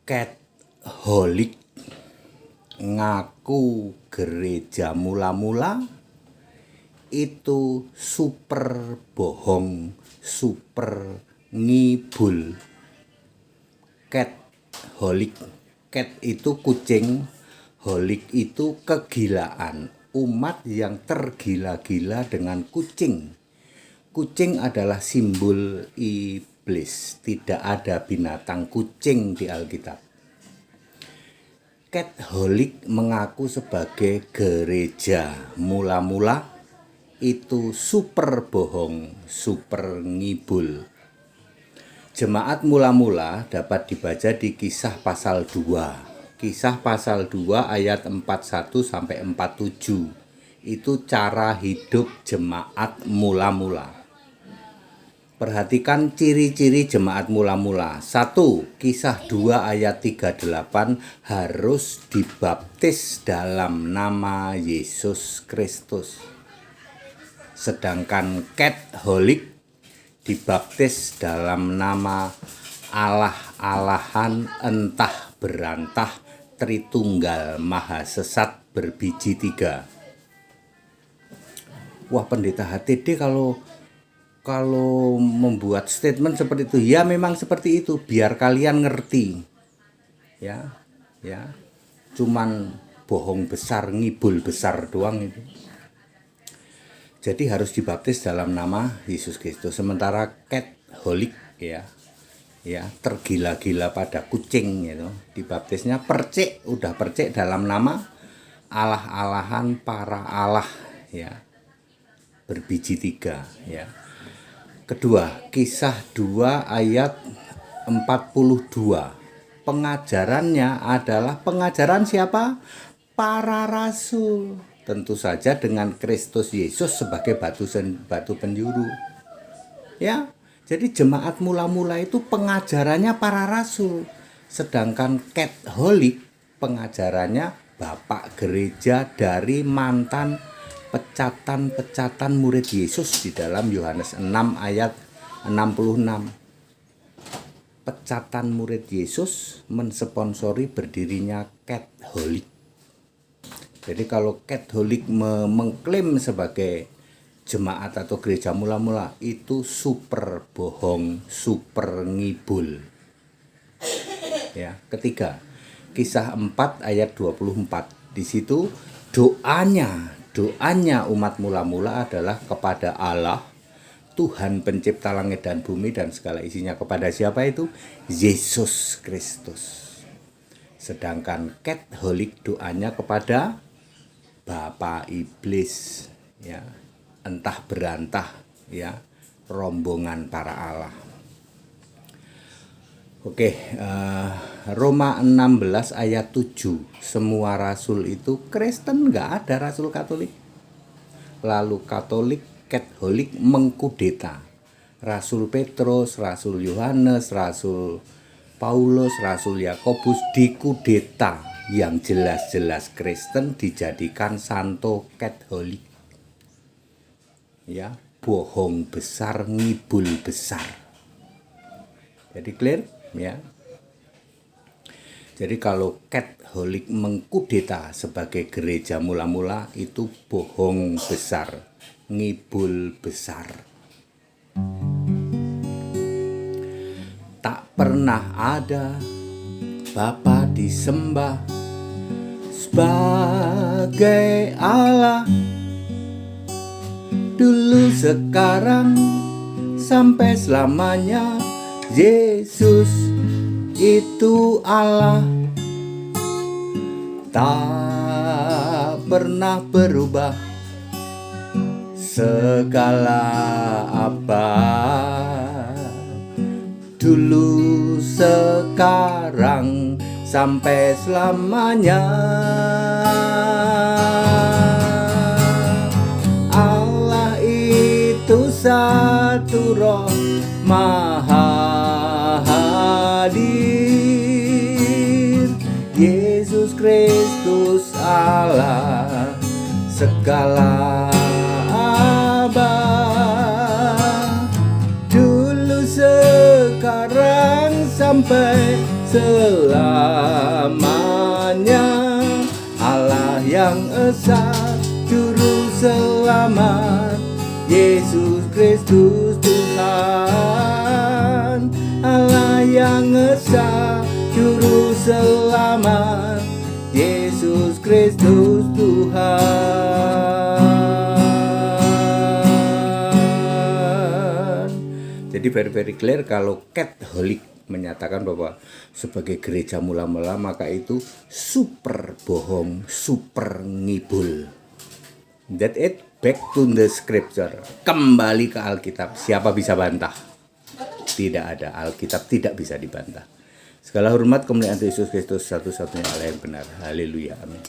Catholic ngaku gereja mula-mula itu super bohong, super ngibul. Catholic, cat itu kucing, holik itu kegilaan, umat yang tergila-gila dengan kucing. Kucing adalah simbol iblis, tidak ada binatang kucing di Alkitab. Catholic mengaku sebagai gereja mula-mula itu super bohong, super ngibul. Jemaat mula-mula dapat dibaca di Kisah pasal 2. Kisah pasal 2 ayat 41 sampai 47. Itu cara hidup jemaat mula-mula. Perhatikan ciri-ciri jemaat mula-mula. 1. Kisah 2 ayat 38 harus dibaptis dalam nama Yesus Kristus. Sedangkan Catholic dibaptis dalam nama Allah-Allahan entah berantah Tritunggal Maha Sesat berbiji 3. Wah, pendeta HTD kalau membuat statement seperti itu, ya memang seperti itu, biar kalian ngerti. Ya. Cuman bohong besar, ngibul besar doang itu. Jadi harus dibaptis dalam nama Yesus Kristus. Sementara Catholic ya tergila-gila pada kucing gitu. Dibaptisnya udah percik dalam nama Allah-Allahan para Allah ya. Berbiji 3 ya. Kedua, Kisah 2 ayat 42. Pengajarannya adalah pengajaran siapa? Para rasul. Tentu saja dengan Kristus Yesus sebagai batu penjuru. Ya, jadi jemaat mula-mula itu pengajarannya para rasul. Sedangkan Catholic pengajarannya bapak gereja dari mantan pecatan murid Yesus di dalam Yohanes 6 ayat 66. Pecatan murid Yesus mensponsori berdirinya Catholic. Jadi kalau Catholic mengklaim sebagai jemaat atau gereja mula-mula itu super bohong, super ngibul. Ya, ketiga, Kisah 4 ayat 24. Di situ doanya umat mula-mula adalah kepada Allah, Tuhan pencipta langit dan bumi dan segala isinya. Kepada siapa itu? Yesus Kristus. Sedangkan Catholic doanya kepada Bapak Iblis ya, entah berantah ya, rombongan para Allah. Oke, Roma 16 ayat 7. Semua rasul itu Kristen, nggak ada rasul Katolik. Lalu Catholic mengkudeta. Rasul Petrus, Rasul Yohanes, Rasul Paulus, Rasul Yakobus dikudeta. Yang jelas-jelas Kristen dijadikan santo Catholic. Ya, bohong besar, ngibul besar. Jadi clear? Ya. Jadi kalau Catholic mengkudeta sebagai gereja mula-mula itu bohong besar, ngibul besar. Tak pernah ada Bapa disembah sebagai Allah, dulu sekarang sampai selamanya. Yesus itu Allah, tak pernah berubah. Segala apa, dulu sekarang sampai selamanya. Allah itu satu roh maha hadir. Yesus Kristus Allah segala abad, dulu sekarang sampai selamanya. Allah yang esa, juru selamat, Yesus Kristus Tuhan. Allah yang esa, juru selamat, Yesus Kristus Tuhan. Jadi very clear kalau Catholic menyatakan bahwa sebagai gereja mula-mula maka itu super bohong, super ngibul. That it, back to the scripture. Kembali ke Alkitab. Siapa bisa bantah? Tidak ada. Alkitab tidak bisa dibantah. Segala hormat kemuliaan Yesus Kristus, satu-satunya Allah yang benar. Haleluya. Amin.